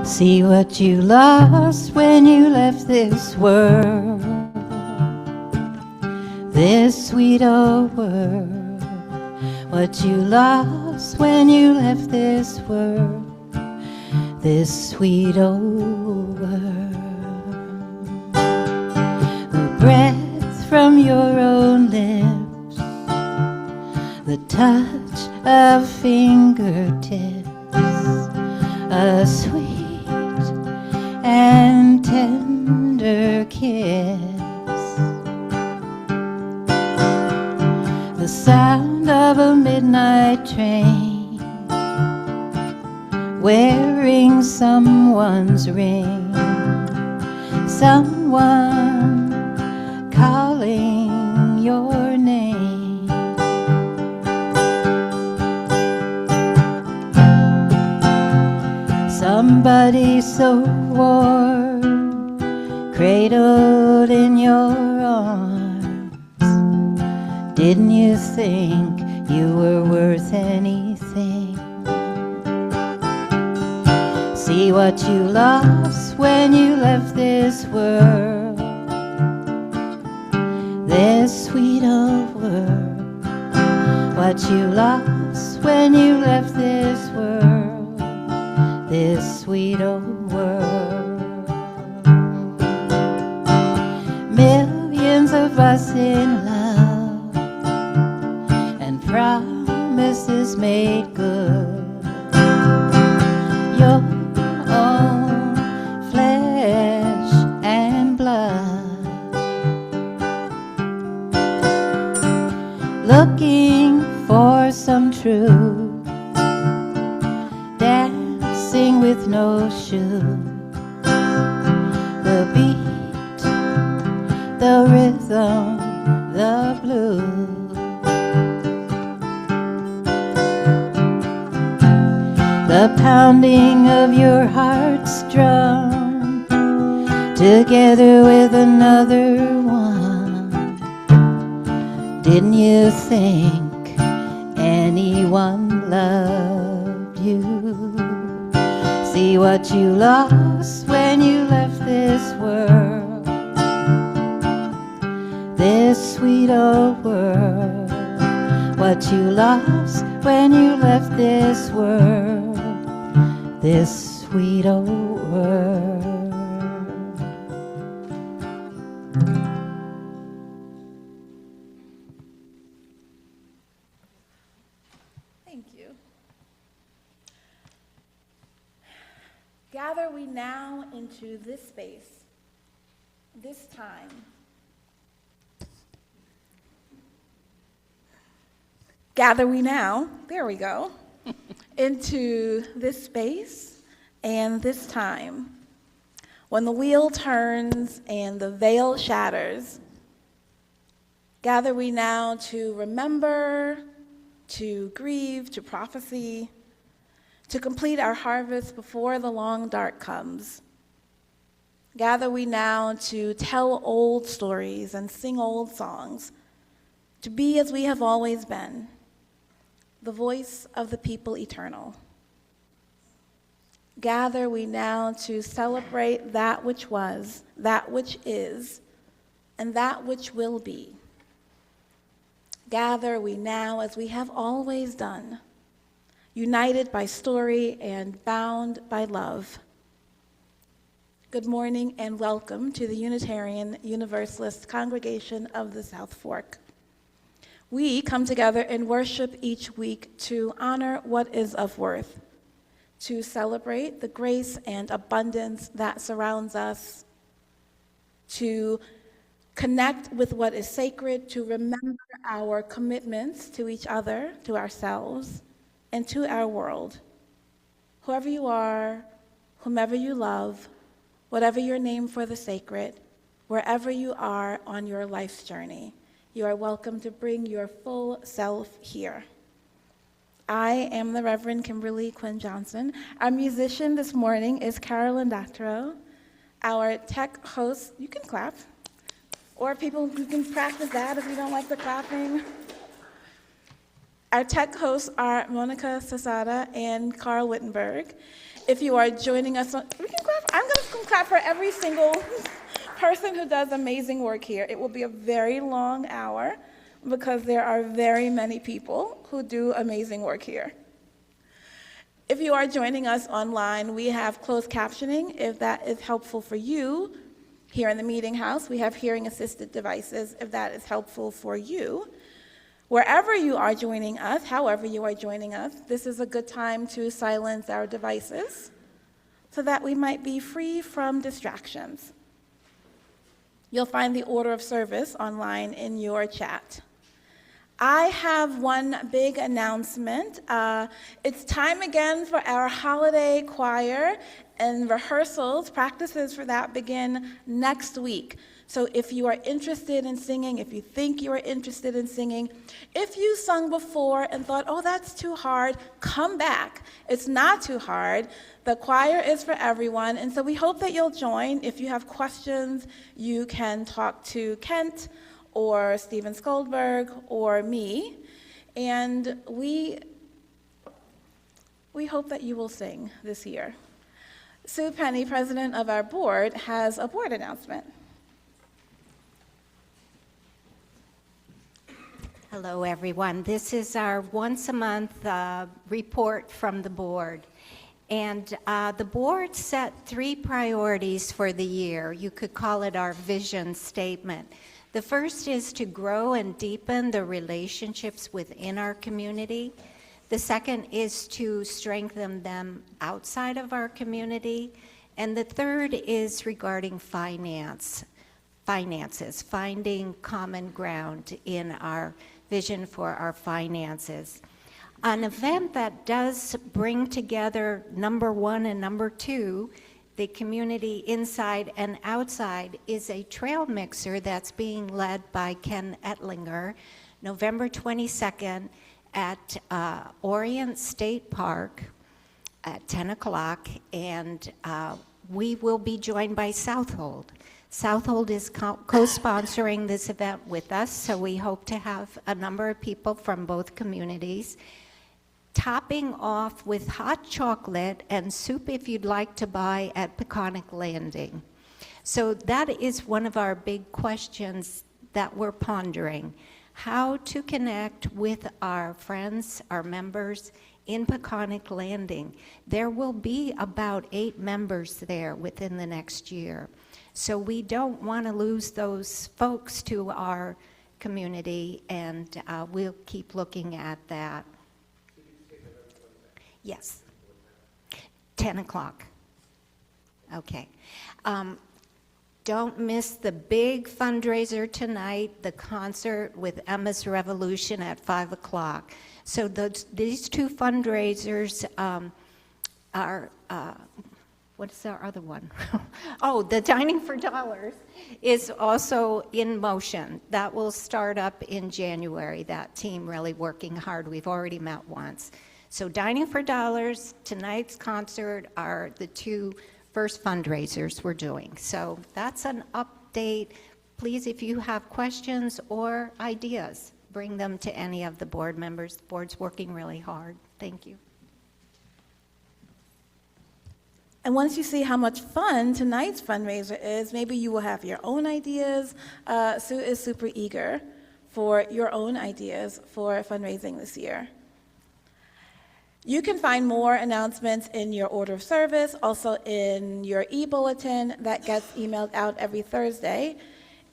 See what you lost when you left this world, this sweet old world. What you lost when you left this world, this sweet old world. The breath from your own lips, the touch of fingertips, a sweet and tender kiss, the sound of a midnight train wearing someone's ring, someone calling your name. Somebody so warm, cradled in your arms. Didn't you think you were worth anything? See what you lost when you left this world, this sweet old world. What you lost when you left this world, this sweet old world. Millions of us in love, and promises made good. Your own flesh and blood, looking for some truth, dancing with no shoes. The beat, the rhythm, the blues. The pounding of your heart's drum, together with another one. Didn't you think anyone loved you? See what you lost when you left this world, this sweet old world. What you lost when you left this world, this sweet old world. Thank you. Gather we now into this space, this time. Gather we now, there we go, into this space and this time. When the wheel turns and the veil shatters, gather we now to remember, to grieve, to prophecy, to complete our harvest before the long dark comes. Gather we now to tell old stories and sing old songs, to be as we have always been, the voice of the people eternal. Gather we now to celebrate that which was, that which is, and that which will be. Gather we now as we have always done, united by story and bound by love. Good morning and welcome to the Unitarian Universalist Congregation of the South Fork. We come together and worship each week to honor what is of worth, to celebrate the grace and abundance that surrounds us, to connect with what is sacred, to remember our commitments to each other, to ourselves, and to our world. Whoever you are, whomever you love, whatever your name for the sacred, wherever you are on your life's journey, you are welcome to bring your full self here. I am the Reverend Kimberly Q Johnson. Our musician this morning is Carolyn Doctorow. Our tech host, you can clap, or people who can practice that if you don't like the clapping. Our tech hosts are Monica Sasada and Carl Wittenberg. If you are joining us on, I'm going to clap for every single person who does amazing work here. It will be a very long hour because there are very many people who do amazing work here. If you are joining us online, we have closed captioning if that is helpful for you. Here in the meeting house, we have hearing assisted devices if that is helpful for you. Wherever you are joining us, however you are joining us, this is a good time to silence our devices so that we might be free from distractions. You'll find the order of service online in your chat. I have one big announcement. It's time again for our holiday choir, and rehearsals, practices for that begin next week. So if you are interested in singing, if you think you are interested in singing, if you sung before and thought, oh, that's too hard, come back. It's not too hard. The choir is for everyone, and so we hope that you'll join. If you have questions, you can talk to Kent or Stephen Skoldberg or me, and we hope that you will sing this year. Sue Penny, president of our board, has a board announcement. Hello, everyone. This is our once-a-month report from the board. And the board set 3 priorities for the year. You could call it our vision statement. The first is to grow and deepen the relationships within our community. The second is to strengthen them outside of our community. And the third is regarding finances, finding common ground in our vision for our finances. An event that does bring together number 1 and number 2, the community inside and outside, is a trail mixer that's being led by Ken Ettlinger, November 22nd at Orient State Park at 10 o'clock, and we will be joined by Southold. Southold is co-sponsoring this event with us, so we hope to have a number of people from both communities. Topping off with hot chocolate and soup if you'd like to buy at Peconic Landing. So that is one of our big questions that we're pondering. How to connect with our friends, our members in Peconic Landing. There will be about 8 members there within the next year. So we don't want to lose those folks to our community, and we'll keep looking at that. Yes, 10 o'clock. Okay. Don't miss the big fundraiser tonight, the concert with Emma's Revolution at 5 o'clock. So these 2 fundraisers are, what is our other one? Oh, the Dining for Dollars is also in motion. That will start up in January. That team really working hard. We've already met once. So Dining for Dollars, tonight's concert are the 2 first fundraisers we're doing. So that's an update. Please, if you have questions or ideas, bring them to any of the board members. The board's working really hard. Thank you. And once you see how much fun tonight's fundraiser is, maybe you will have your own ideas. Sue is super eager for your own ideas for fundraising this year. You can find more announcements in your order of service, also in your e-bulletin that gets emailed out every Thursday.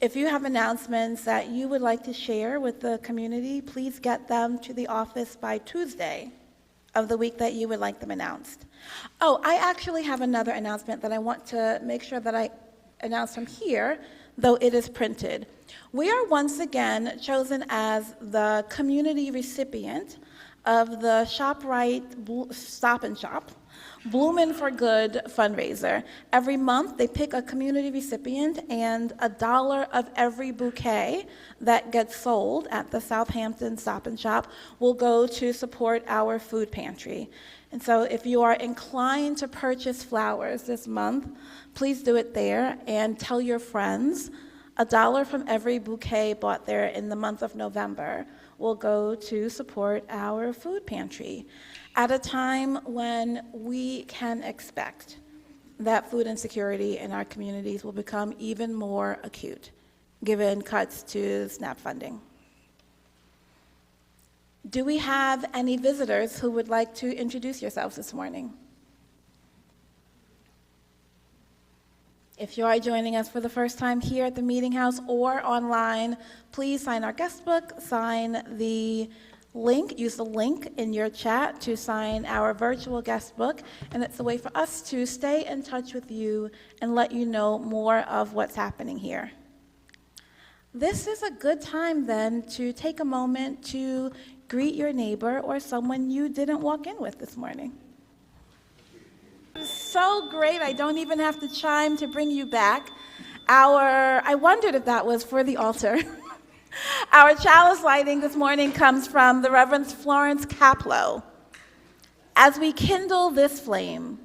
If you have announcements that you would like to share with the community, please get them to the office by Tuesday of the week that you would like them announced. Oh, I actually have another announcement that I want to make sure that I announce from here, though it is printed. We are once again chosen as the community recipient of the ShopRite Stop and Shop Bloomin' for Good fundraiser. Every month they pick a community recipient, and $1 of every bouquet that gets sold at the Southampton Stop and Shop will go to support our food pantry. And so if you are inclined to purchase flowers this month, please do it there and tell your friends. $1 from every bouquet bought there in the month of November will go to support our food pantry at a time when we can expect that food insecurity in our communities will become even more acute, given cuts to SNAP funding. Do we have any visitors who would like to introduce yourselves this morning? If you are joining us for the first time here at the Meeting House or online, please sign our guest book, sign the link, use the link in your chat to sign our virtual guest book, and it's a way for us to stay in touch with you and let you know more of what's happening here. This is a good time then to take a moment to greet your neighbor or someone you didn't walk in with this morning. So great, I don't even have to chime to bring you back. I wondered if that was for the altar. Our chalice lighting this morning comes from the Reverend Florence Kaplow. As we kindle this flame,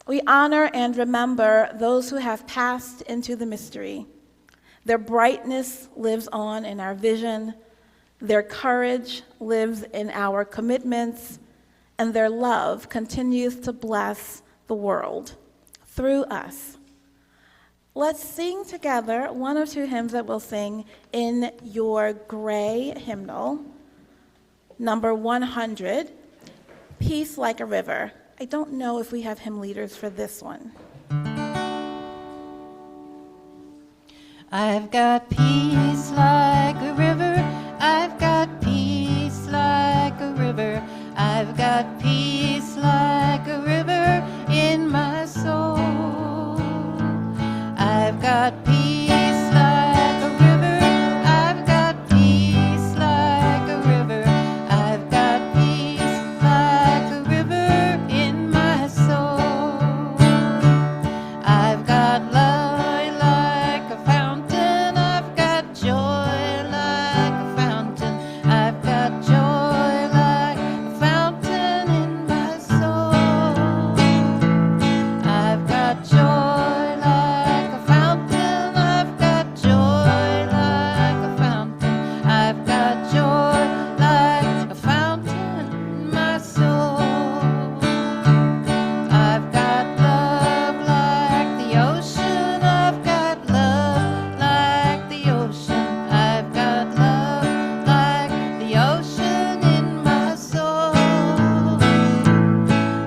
we honor and remember those who have passed into the mystery. Their brightness lives on in our vision, their courage lives in our commitments, and their love continues to bless the world through us. Let's sing together one of two hymns that we'll sing in your gray hymnal, number 100, Peace Like a River. I don't know if we have hymn leaders for this one. I've got peace like a river, I've got peace like a river, I've got peace like a river in my soul. I've got peace like a river, I've got peace like a river, I've got peace like a river in my soul. I've got love like a fountain, I've got joy like a fountain, I've got joy like a fountain in my soul. I've got joy like a fountain, I've got joy like a fountain, I've got joy like a fountain in my soul. I've got love like the ocean, I've got love like the ocean, I've got love like the ocean in my soul.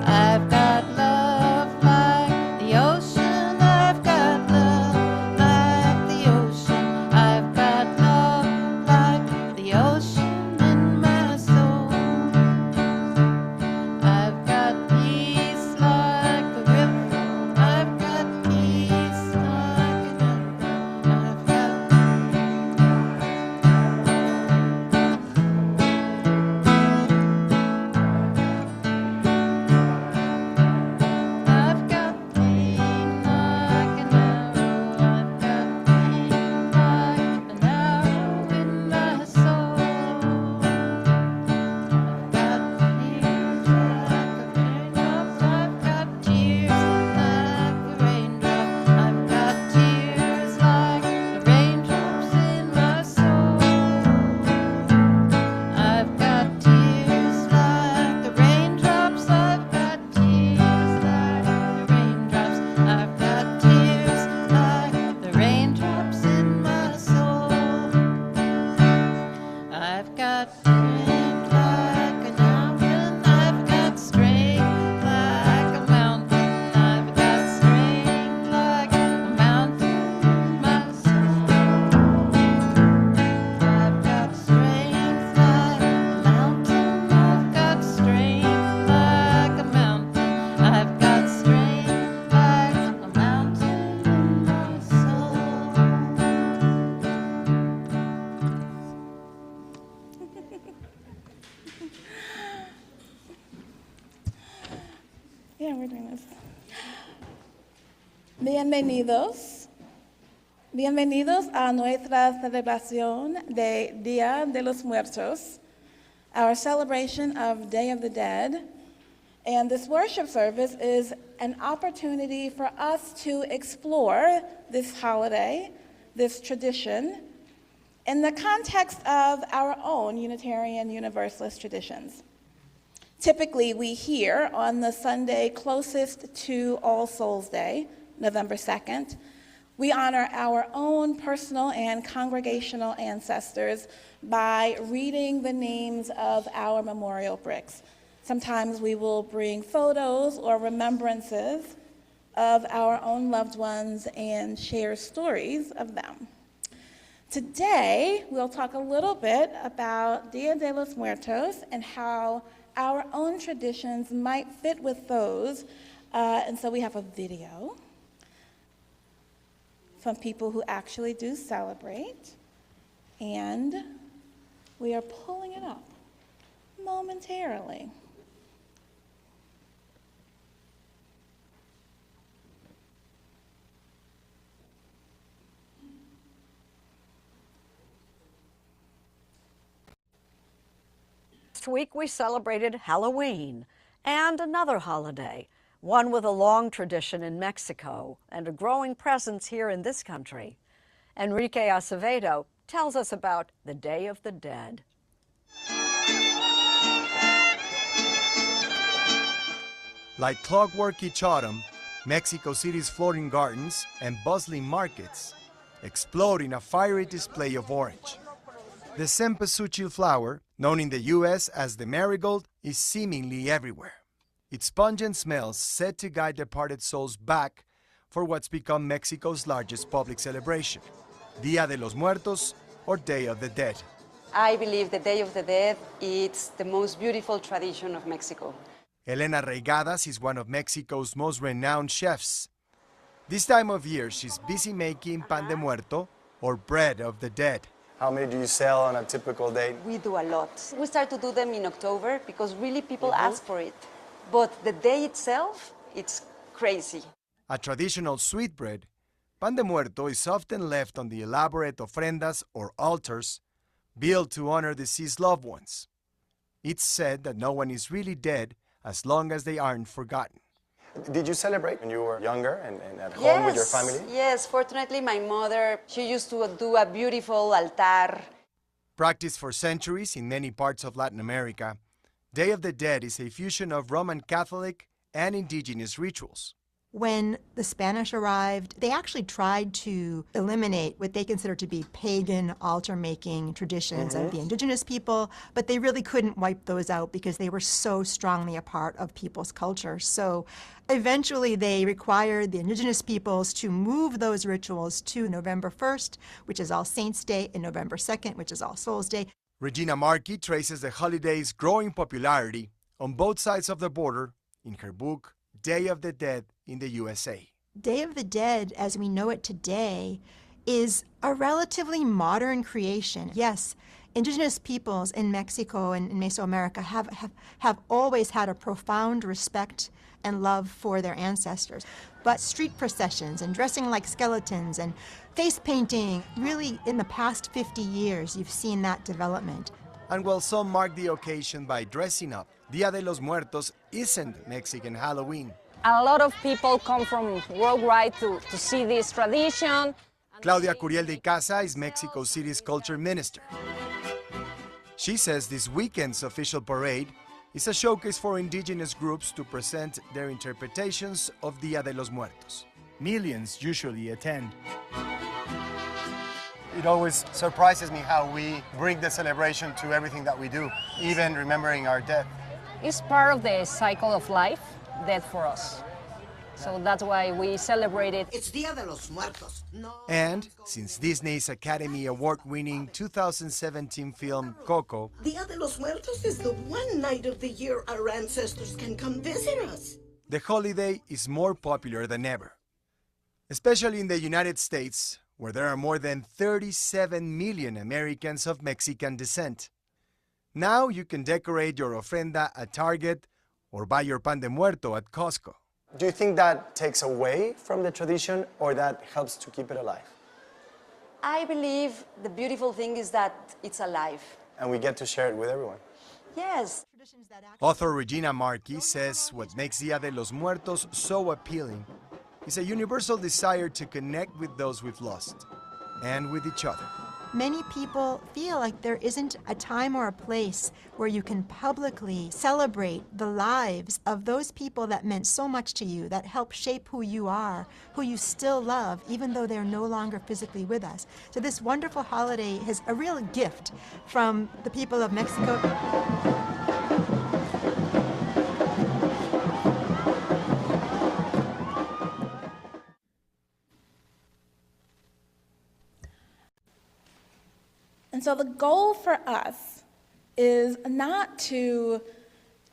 I've got love like the ocean, I've got love like the ocean, I've got love like the ocean in my soul. I've got peace like a river, I've got peace like a river, I've got I've got pain like an arrow, I've got pain like an arrow in my soul. I've got tears like a raindrop, I've got tears like a raindrop, I've got tears like the raindrops in my soul. I've got tears like the raindrops, I've got tears like the raindrops, I've got tears like the raindrops in my soul. I've got strength like a mountain, I've got strength like a mountain, I've got strength like a mountain in my soul. I've got strength like a mountain, I've got strength like a mountain, I've got strength like a mountain in my soul. Yeah, we're doing this. Bienvenidos. Bienvenidos a nuestra celebración de Día de los Muertos, our celebration of Day of the Dead. And this worship service is an opportunity for us to explore this holiday, this tradition, in the context of our own Unitarian Universalist traditions. Typically, we hear on the Sunday closest to All Souls Day, November 2nd, we honor our own personal and congregational ancestors by reading the names of our memorial bricks. Sometimes we will bring photos or remembrances of our own loved ones and share stories of them. Today, we'll talk a little bit about Dia de los Muertos and how our own traditions might fit with those. And so we have a video from people who actually do celebrate. And we are pulling it up momentarily. Last week we celebrated Halloween and another holiday, one with a long tradition in Mexico and a growing presence here in this country. Enrique Acevedo tells us about the Day of the Dead. Like clockwork each autumn, Mexico City's floating gardens and bustling markets explode in a fiery display of orange. The cempasúchil flower, known in the U.S. as the marigold, is seemingly everywhere. Its pungent smells said to guide departed souls back for what's become Mexico's largest public celebration, Dia de los Muertos, or Day of the Dead. I believe the Day of the Dead is the most beautiful tradition of Mexico. Elena Reigadas is one of Mexico's most renowned chefs. This time of year, she's busy making pan de muerto, or bread of the dead. How many do you sell on a typical day? We do a lot. We start to do them in October because really people ask for it. But the day itself, it's crazy. A traditional sweetbread, pan de muerto is often left on the elaborate ofrendas or altars built to honor deceased loved ones. It's said that no one is really dead as long as they aren't forgotten. Did you celebrate when you were younger and at home with your family? Yes, fortunately my mother, she used to do a beautiful altar. Practiced for centuries in many parts of Latin America, Day of the Dead is a fusion of Roman Catholic and indigenous rituals. When the Spanish arrived, they actually tried to eliminate what they considered to be pagan altar-making traditions of the indigenous people, but they really couldn't wipe those out because they were so strongly a part of people's culture. So eventually they required the indigenous peoples to move those rituals to November 1st, which is All Saints' Day, and November 2nd, which is All Souls' Day. Regina Markey traces the holiday's growing popularity on both sides of the border in her book, Day of the Dead in the USA. Day of the Dead, as we know it today, is a relatively modern creation. Yes, indigenous peoples in Mexico and in Mesoamerica have always had a profound respect and love for their ancestors. But street processions and dressing like skeletons and face painting, really in the past 50 years, you've seen that development. And while some mark the occasion by dressing up, Dia de los Muertos isn't Mexican Halloween. A lot of people come from worldwide to see this tradition. Claudia Curiel de Casa is Mexico City's culture minister. She says this weekend's official parade is a showcase for indigenous groups to present their interpretations of Dia de los Muertos. Millions usually attend. It always surprises me how we bring the celebration to everything that we do, even remembering our death. It's part of the cycle of life, death for us. So that's why we celebrate it. It's Dia de los Muertos. No. And since Disney's Academy Award-winning 2017 film Coco, Dia de los Muertos is the one night of the year our ancestors can come visit us. the holiday is more popular than ever, especially in the United States, where there are more than 37 million Americans of Mexican descent. Now you can decorate your ofrenda at Target or buy your pan de muerto at Costco. Do you think that takes away from the tradition or that helps to keep it alive? I believe the beautiful thing is that it's alive. And we get to share it with everyone. Yes. Author Regina Markey says what makes Dia de los Muertos so appealing is a universal desire to connect with those we've lost and with each other. many people feel like there isn't a time or a place where you can publicly celebrate the lives of those people that meant so much to you, that helped shape who you are, who you still love, even though they're no longer physically with us. So this wonderful holiday is a real gift from the people of Mexico. And so the goal for us is not to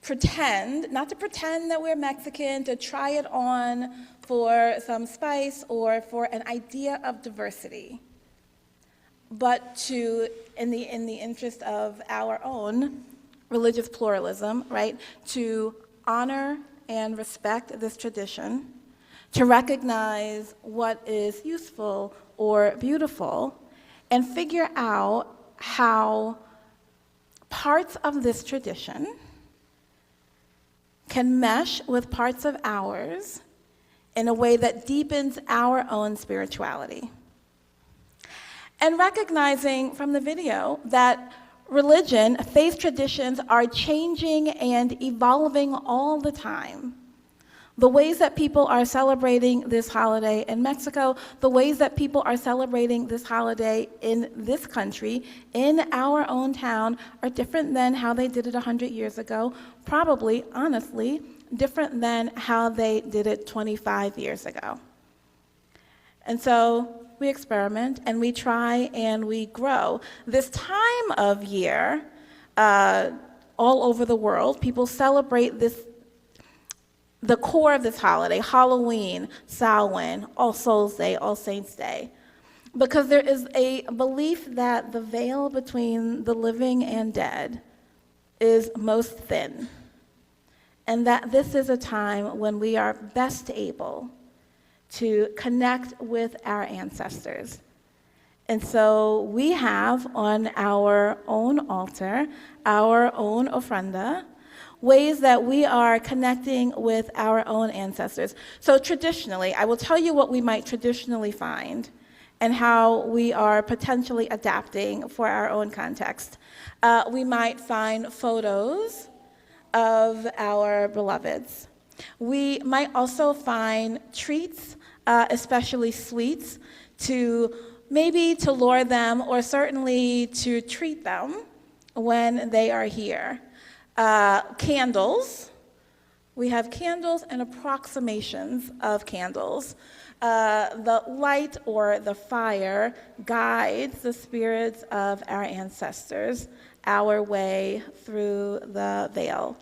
pretend that we're Mexican, to try it on for some spice or for an idea of diversity, but to, in the interest of our own religious pluralism, right, to honor and respect this tradition, to recognize what is useful or beautiful, and figure out how parts of this tradition can mesh with parts of ours in a way that deepens our own spirituality. And recognizing from the video that religion, faith traditions are changing and evolving all the time. The ways that people are celebrating this holiday in Mexico, the ways that people are celebrating this holiday in this country, in our own town, are different than how they did it 100 years ago, probably, honestly, different than how they did it 25 years ago. And so we experiment and we try and we grow. This time of year, all over the world, people celebrate the core of this holiday, Halloween, Samhain, All Souls Day, All Saints Day, because there is a belief that the veil between the living and dead is most thin, and that this is a time when we are best able to connect with our ancestors. And so we have on our own altar, our own ofrenda, ways that we are connecting with our own ancestors. So traditionally, I will tell you what we might traditionally find and how we are potentially adapting for our own context. We might find photos of our beloveds. We might also find treats, especially sweets, to lure them or certainly to treat them when they are here. Candles. We have candles and approximations of candles. The light or the fire guides the spirits of our ancestors our way through the veil.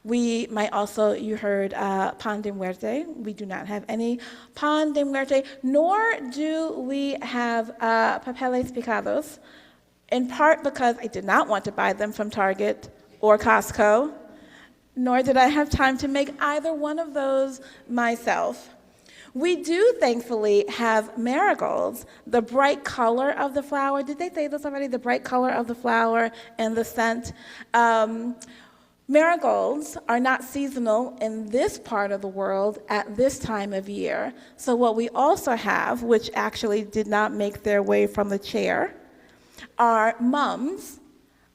We might also, you heard Pan de Muerte. We do not have any Pan de Muerte, nor do we have papeles picados, in part because I did not want to buy them from Target or Costco, nor did I have time to make either one of those myself. We do, thankfully, have marigolds, the bright color of the flower. Did they say this already? The bright color of the flower and the scent. Marigolds are not seasonal in this part of the world at this time of year. So what we also have, which actually did not make their way from the chair, are mums,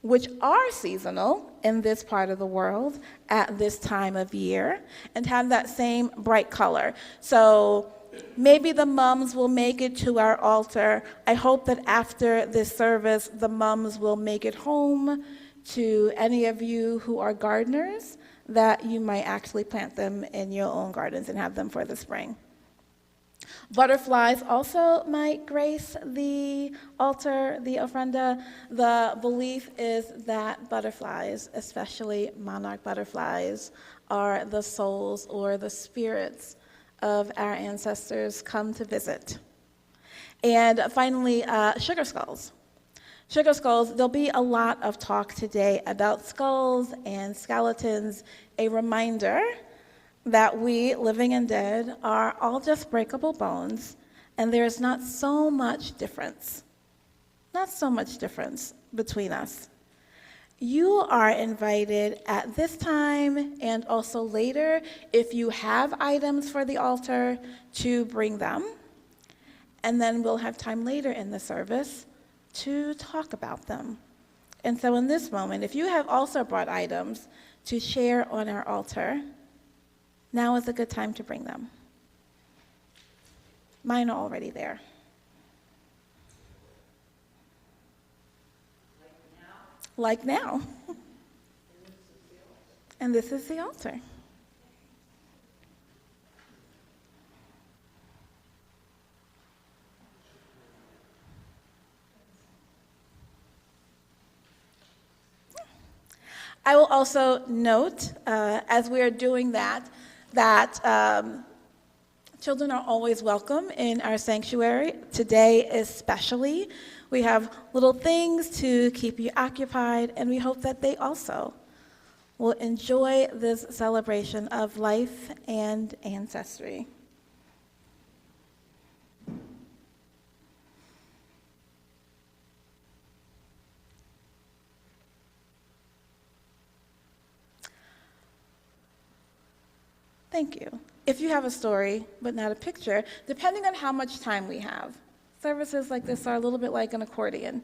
which are seasonal in this part of the world at this time of year and have that same bright color. So maybe the mums will make it to our altar. I hope that after this service, the mums will make it home to any of you who are gardeners, that you might actually plant them in your own gardens and have them for the spring. Butterflies also might grace the altar, the ofrenda. The belief is that butterflies, especially monarch butterflies, are the souls or the spirits of our ancestors come to visit. And finally, sugar skulls. Sugar skulls, there'll be a lot of talk today about skulls and skeletons, a reminder that we, living and dead, are all just breakable bones, and there is not so much difference between us. You are invited at this time and also later, if you have items for the altar, to bring them. And then we'll have time later in the service to talk about them. And so in this moment, if you have also brought items to share on our altar, now is a good time to bring them. Mine are already there. Like now. And this is the altar. I will also note, as we are doing that children are always welcome in our sanctuary. Today especially, we have little things to keep you occupied, and we hope that they also will enjoy this celebration of life and ancestry. Thank you. If you have a story, but not a picture, depending on how much time we have, services like this are a little bit like an accordion.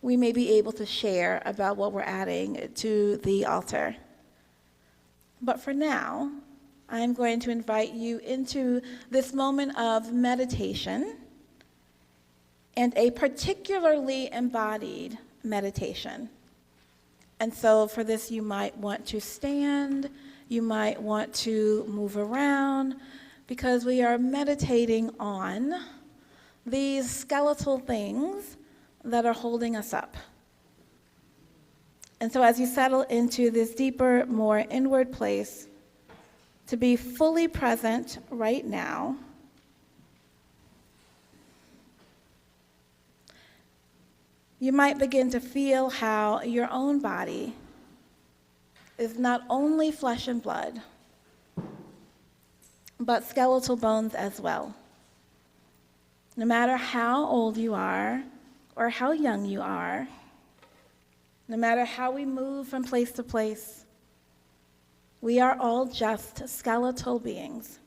We may be able to share about what we're adding to the altar. But for now, I'm going to invite you into this moment of meditation, and a particularly embodied meditation. And so for this, you might want to stand. You might want to move around, because we are meditating on these skeletal things that are holding us up. And so as you settle into this deeper, more inward place, to be fully present right now, you might begin to feel how your own body is not only flesh and blood, but skeletal bones as well. No matter how old you are or how young you are, no matter how we move from place to place, we are all just skeletal beings.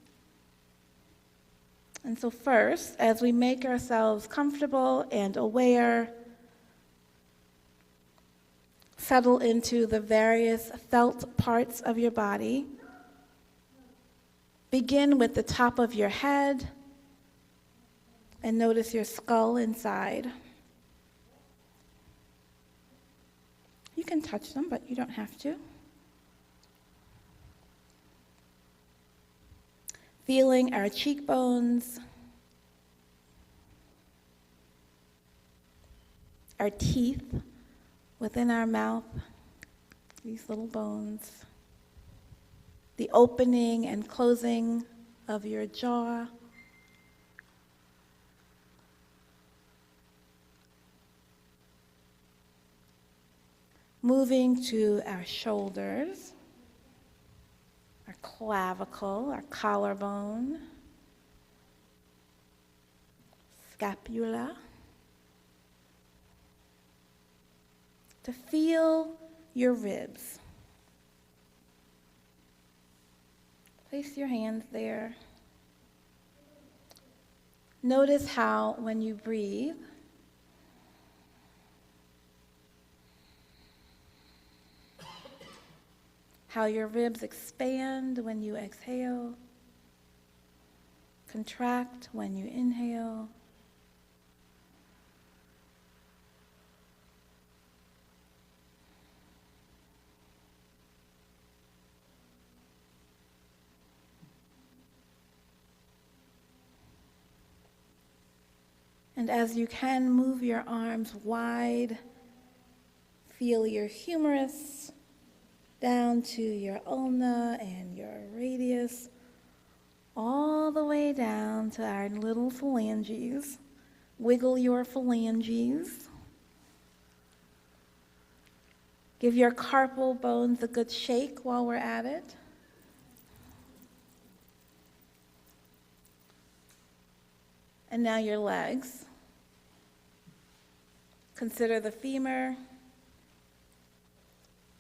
And so first, as we make ourselves comfortable and aware, settle into the various felt parts of your body. Begin with the top of your head and notice your skull inside. You can touch them, but you don't have to. Feeling our cheekbones, our teeth within our mouth, these little bones, the opening and closing of your jaw, moving to our shoulders, our clavicle, our collarbone, scapula, to feel your ribs. Place your hands there. Notice how, when you breathe, how your ribs expand when you exhale, contract when you inhale. And as you can, move your arms wide. Feel your humerus down to your ulna and your radius, all the way down to our little phalanges. Wiggle your phalanges. Give your carpal bones a good shake while we're at it. And now your legs. Consider the femur,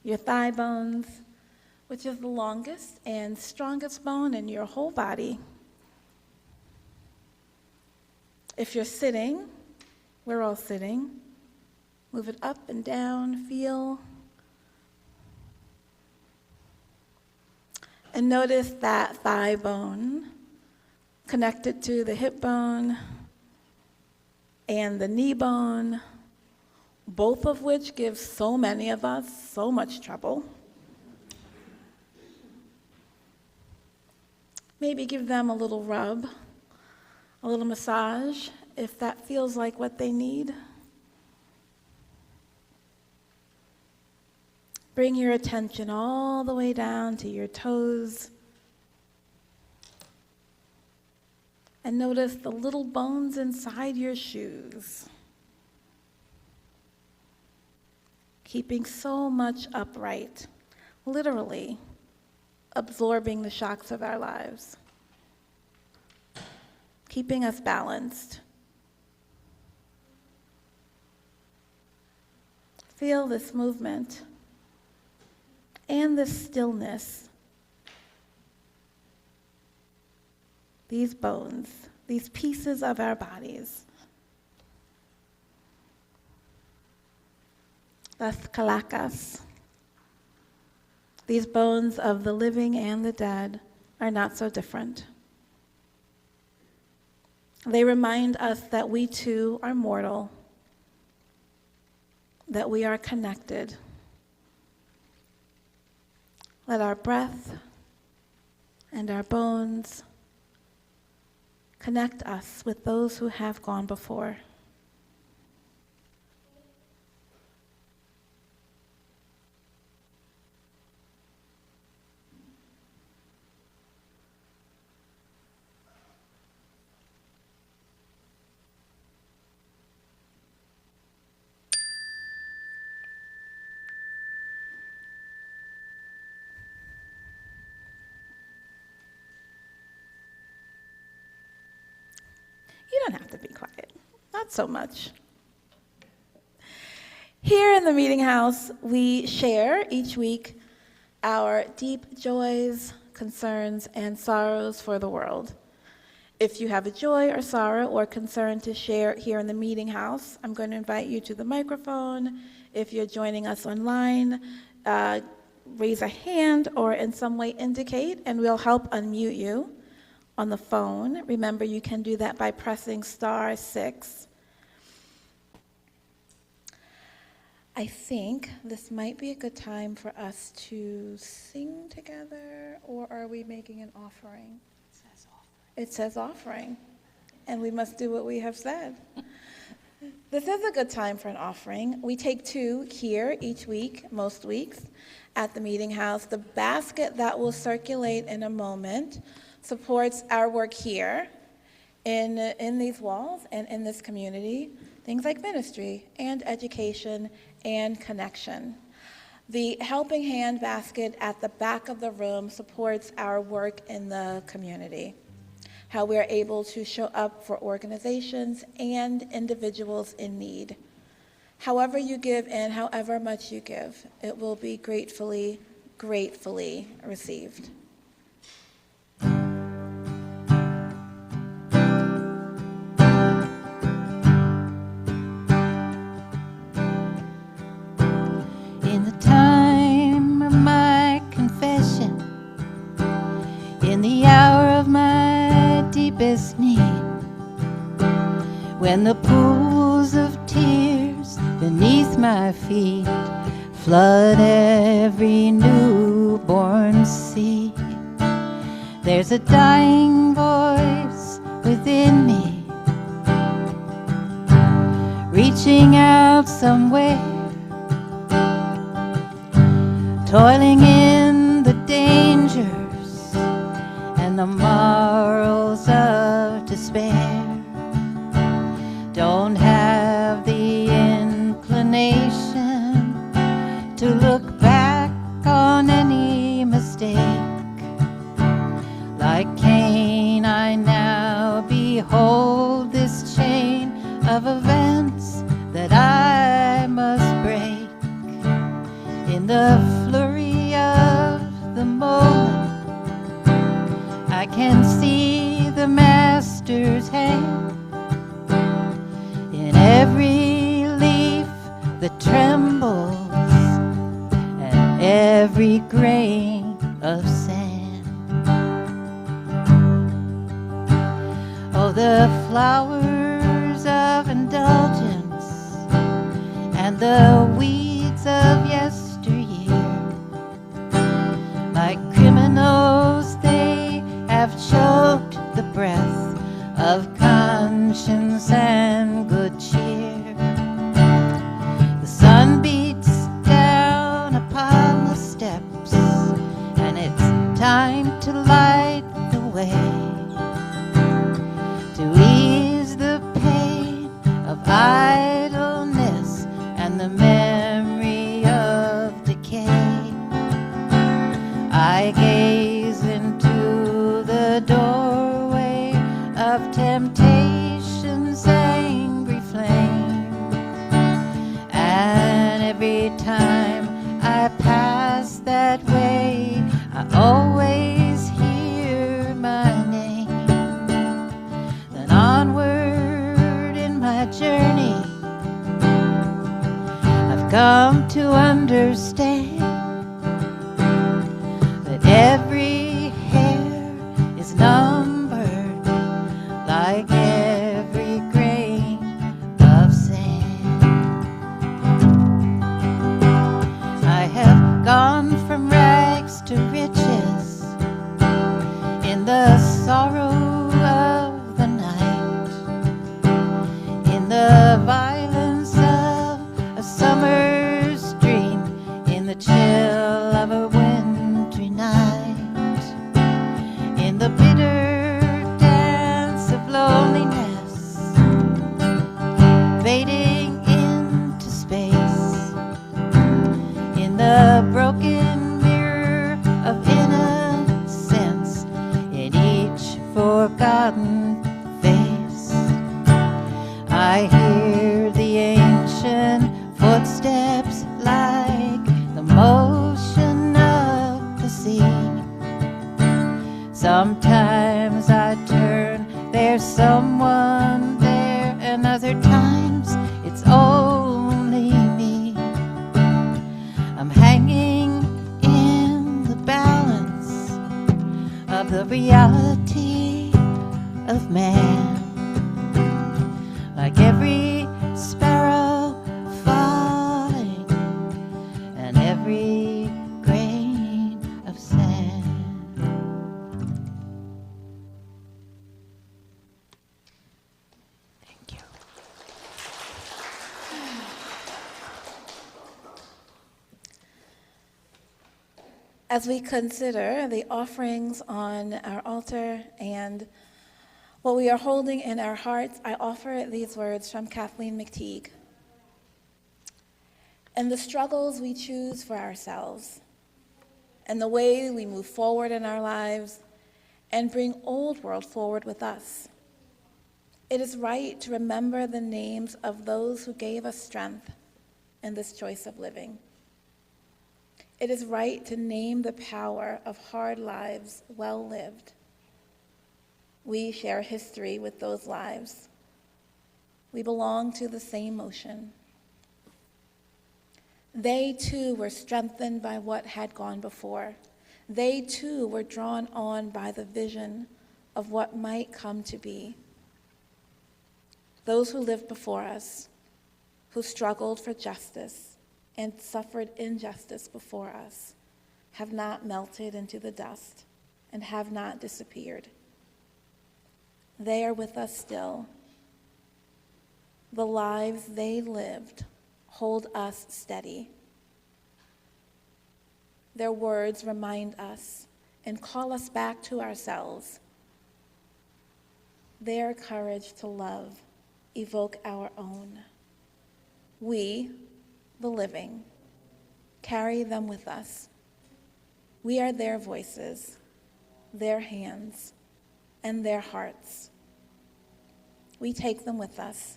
your thigh bones, which is the longest and strongest bone in your whole body. If you're sitting, We're all sitting. Move it up and down, feel. And notice that thigh bone connected to the hip bone and the knee bone, both of which give so many of us so much trouble. Maybe give them a little rub, a little massage, if that feels like what they need. Bring your attention all the way down to your toes. And notice the little bones inside your shoes. Keeping so much upright, literally absorbing the shocks of our lives. Keeping us balanced. Feel this movement and this stillness. These bones, these pieces of our bodies. Las calacas. These bones of the living and the dead are not so different. They remind us that we too are mortal, that we are connected. Let our breath and our bones connect us with those who have gone before. You don't have to be quiet, not so much. Here in the meeting house, we share each week our deep joys, concerns, and sorrows for the world. If you have a joy or sorrow or concern to share here in the meeting house, I'm going to invite you to the microphone. If you're joining us online, raise a hand or in some way indicate, and we'll help unmute you. On the phone, remember you can do that by pressing *6. I think this might be a good time for us to sing together, or are we making an offering? It says offering, and we must do what we have said. This is a good time for an offering. We take 2 here each week, most weeks, at the meeting house. The basket that will circulate in a moment supports our work here in these walls and in this community, things like ministry and education and connection. The Helping Hand basket at the back of the room supports our work in the community, how we're able to show up for organizations and individuals in need. However you give and however much you give, it will be gratefully, gratefully received. In the time of my confession, in the hour of my deepest need, when the pools of tears beneath my feet flood every newborn seed, there's a dying voice within me, reaching out somewhere, toiling in the dangers and the morrows of despair. Don't have the inclination to look back on any mistake. Like Cain, I now behold this chain of events that I must break. In the flurry of the moment, I can see the Master's hand in every that trembles at every grain of sand. Oh, the flowers of indulgence and the weeds of yesteryear, like criminals, they have choked the breath of conscience and good cheer. The sun beats down upon the steps, and it's time to light the way, to ease the pain of idleness and the memory of decay. I gaze into the doorway of temptation's angry flame, and every time I pass that way, I always hear my name. Then onward in my journey, I've come to understand that every hair is numbered like every grain of sand. I have gone from rags to riches in the sorrow of the night, in the violence of a summer's dream, in the chill of a wintry night, in the bitter dance of loneliness, fading into space, in the broken mirror of innocence, in each forgotten face. I hear the ancient footsteps like the motion of the sea. Sometimes I turn, there's someone there, and other times it's only me. I'm hanging in the balance of the reality of man, like every sparrow falling and every grain of sand. Thank you. As we consider the offerings on our altar and what we are holding in our hearts, I offer these words from Kathleen McTeague. And the struggles we choose for ourselves, and the way we move forward in our lives and bring old world forward with us, it is right to remember the names of those who gave us strength in this choice of living. It is right to name the power of hard lives well lived. We share history with those lives. We belong to the same ocean. They too were strengthened by what had gone before. They too were drawn on by the vision of what might come to be. Those who lived before us, who struggled for justice and suffered injustice before us, have not melted into the dust and have not disappeared. They are with us still. The lives they lived hold us steady. Their words remind us and call us back to ourselves. Their courage to love evoke our own. We, the living, carry them with us. We are their voices, their hands, and their hearts. We take them with us,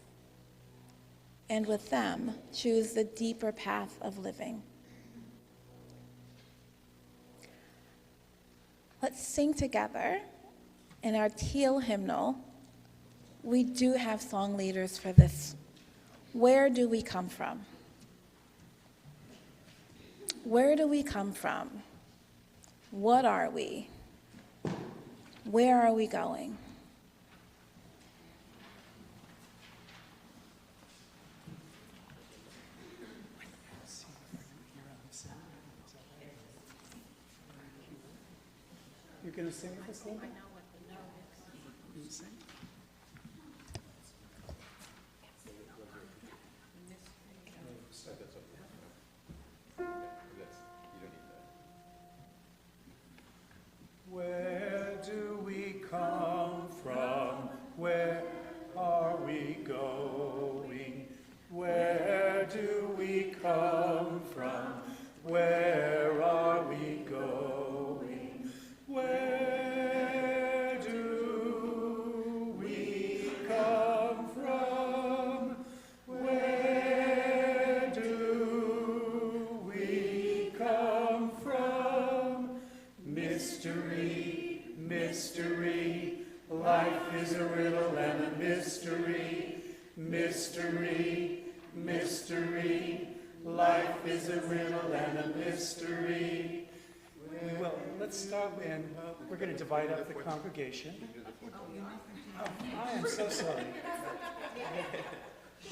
and with them choose the deeper path of living. Let's sing together in our teal hymnal. We do have song leaders for this. Where do we come from? Where do we come from? What are we? Where are we going? You're going to sing with us, Linda? You sing? Where do we come from? Where are we going? Where do we come from? Where are we going? Where do we come from? Where do we come from? Mystery, mystery, life is a riddle and a mystery. Mystery, mystery, life is a riddle and a mystery. Well, let's start, and we're going to divide up the congregation. Oh, I am so sorry.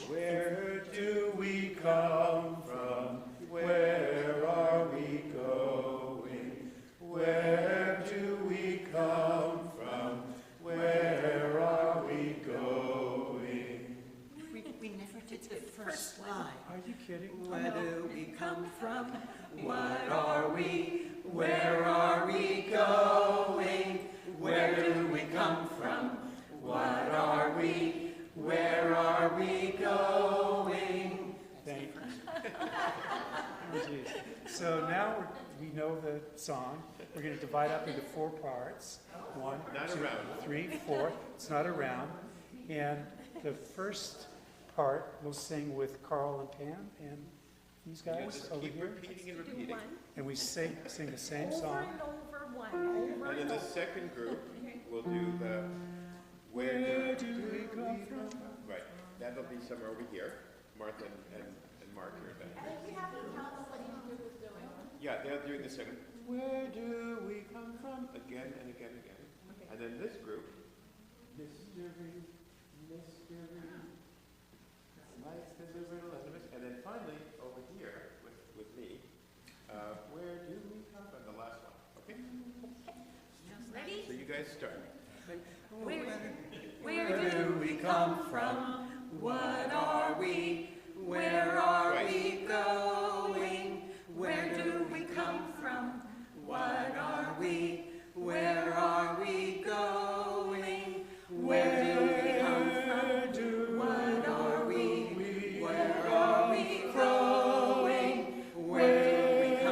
Where do we come from? Where are we going? Where do we come from? Where are we going? We never did the first line. Are you kidding? Where do we come from? What are we? Where are we going? Where do we come from? What are we? Where are we going? Thank you. Oh, geez. So now we know the song. We're going to divide up into 4 parts. 1, 2, 3, 4. It's not a round. And the first part we'll sing with Carl and Pam and these guys over here. Repeating and repeating. And we sing the same song. And in the second group, we'll do the Where do we come from? right. That'll be somewhere over here. Martha and Mark here. Yeah, they're doing the second. Where do we come from? Again and again and again. And then this group, mystery, mystery, life is a riddle and a mystery. And then finally, over here with me, where do we come from? The last one. Okay? Ready? So you guys start. Where do we come from? What are we? Where are we going? Where do we come from? What are we? Where are we going? Where do we come from? What are we? Where are we going? Where do we come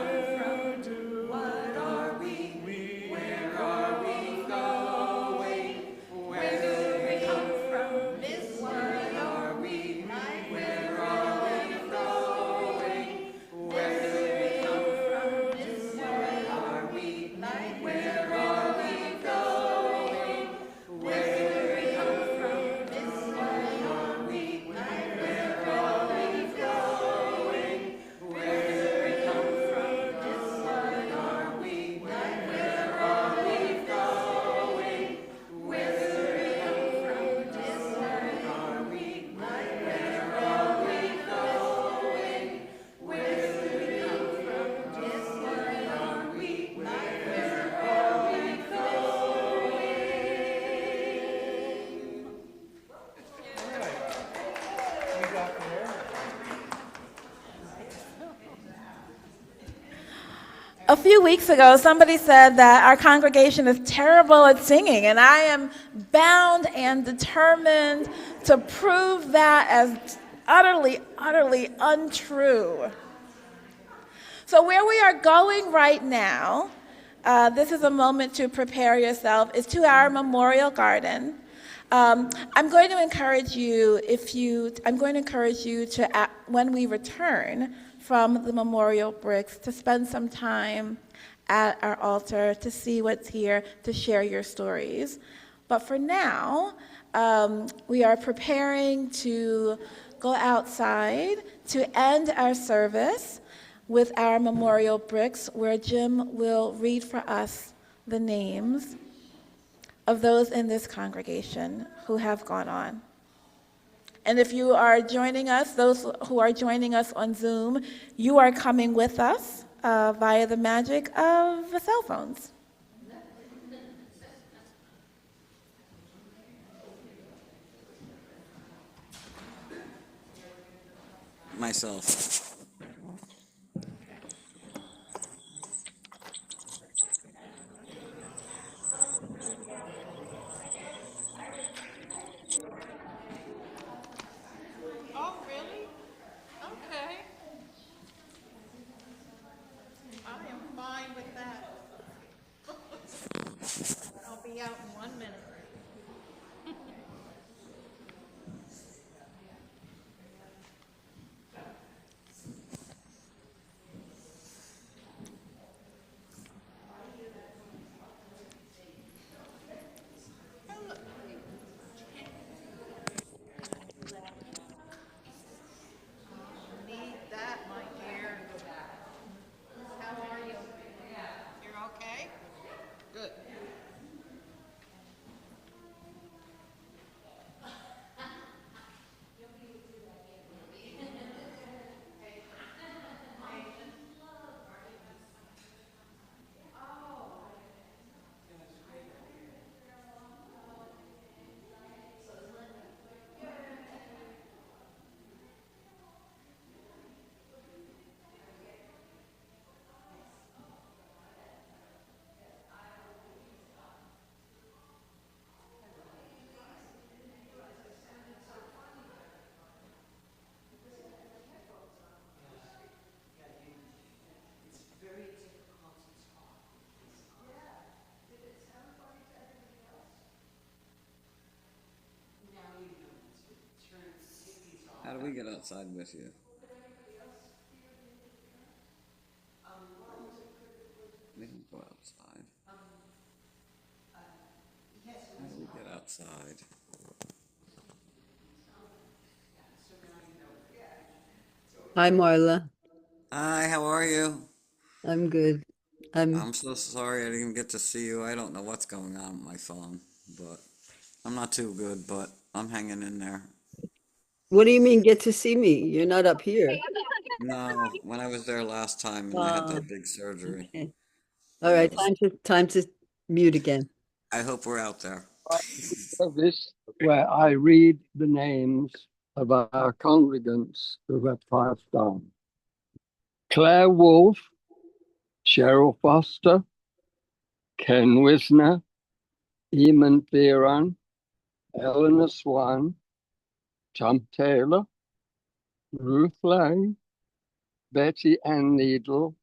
from? What are we? Where are we going? Where do we come from? What are we? Where are we going? Where do we come from? What are we? Where are we going? Where do we come from? What are we? Where are we going? Where do we come from? What are we? Where are we going? Where do we come from? What are we? Where are we going? Where do we come from? What are we? Where are we going? All right. We got there. A few weeks ago, somebody said that our congregation is terrible at singing, and I am bound and determined to prove that as utterly, utterly untrue. So where we are going right now, this is a moment to prepare yourself, is to our memorial garden. I'm going to encourage you, to, when we return from the memorial bricks, to spend some time at our altar to see what's here, to share your stories. But for now, we are preparing to go outside to end our service with our memorial bricks, where Jim will read for us the names of those in this congregation who have gone on. And if you are joining us, those who are joining us on Zoom, you are coming with us via the magic of the cell phones. Myself. Oh, really? Okay. I am fine with that. I'll be out in 1 minute. Need that, my dear. How are you? You're okay? Good. How do we get outside with you? We don't go outside. How do we get outside? Hi, Marla. Hi, how are you? I'm good. I'm so sorry I didn't get to see you. I don't know what's going on with my phone, but I'm not too good, but I'm hanging in there. What do you mean get to see me? You're not up here. No, when I was there last time and I had Oh, that big surgery, okay. All right, it was, time to mute again. I hope we're out there. Service where I read the names of our congregants who have passed on. Claire Wolfe, Cheryl Foster, Ken Wisner, Eamon Fearon, Eleanor Swan, Tom Taylor, Ruth Lang, Betty Ann Needle,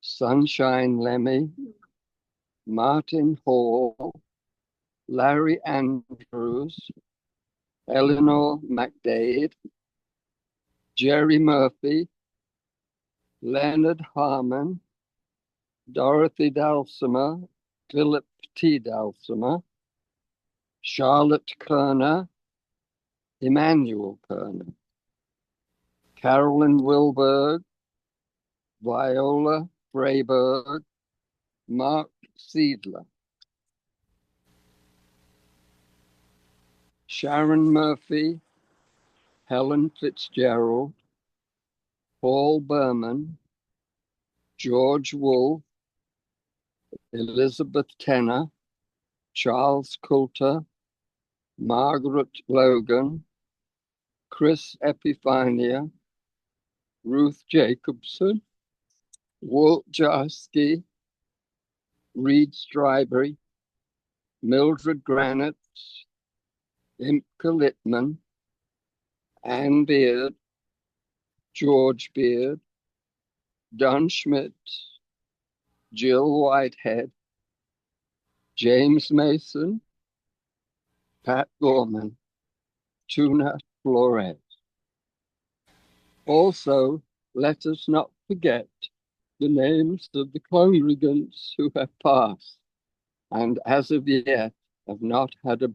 Sunshine Lemmy, Martin Hall, Larry Andrews, Eleanor McDade, Jerry Murphy, Leonard Harmon, Dorothy Dalsimer, Philip T. Dalsimer, Charlotte Kerner, Emmanuel Kerner, Carolyn Wilberg, Viola Freyberg, Mark Seidler, Sharon Murphy, Helen Fitzgerald, Paul Berman, George Wolfe, Elizabeth Tenner, Charles Coulter, Margaret Logan, Chris Epiphania, Ruth Jacobson, Walt Jarski, Reed Strybery, Mildred Granite, Imke Littman, Anne Beard, George Beard, Don Schmidt, Jill Whitehead, James Mason, Pat Gorman, Tuna Flores. Also, let us not forget the names of the congregants who have passed and as of yet have not had a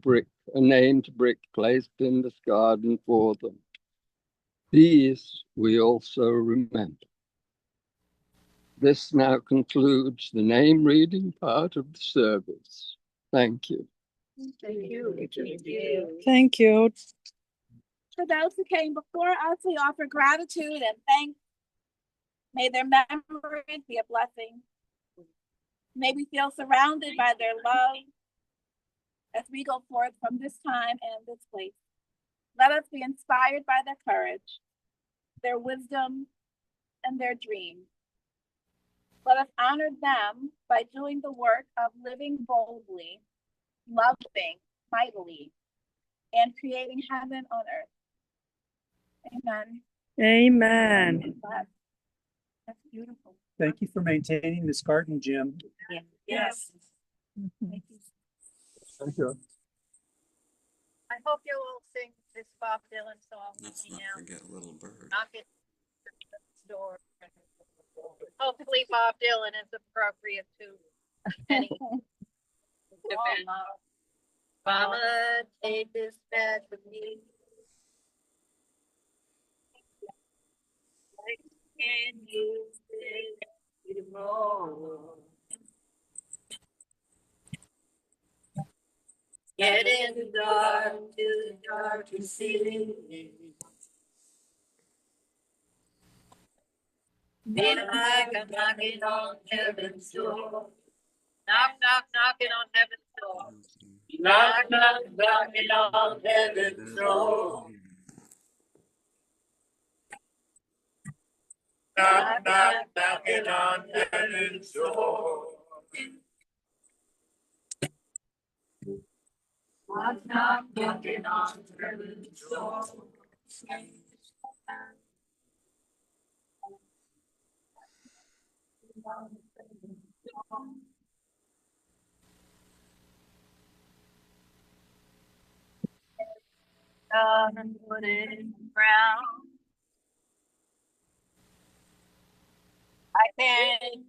named brick placed in this garden for them. These we also remember. This now concludes the name reading part of the service. Thank you. Thank you. Thank you. For those who came before us, we offer gratitude and thanks. May their memories be a blessing. May we feel surrounded by their love as we go forth from this time and this place. Let us be inspired by their courage, their wisdom, and their dreams. Let us honor them by doing the work of living boldly, loving mightily, and creating heaven on earth. Amen. Amen. That's beautiful. Thank you for maintaining this garden, Jim. Yes. Thank you. I hope you will sing this Bob Dylan song. Let's not forget Little Bird. Knock it at the door. Hopefully Bob Dylan is appropriate to any event. Mama, take this bed with me. I can use it tomorrow. Get in the dark, too dark to see. Feel like I'm knocking on heaven's door. Knock, knock, knocking on heaven's door. Knock, knock, knocking on heaven's door. Knock, knock, knocking on heaven's door. Knock, knock, knocking on heaven's door. And put it in the ground. I can't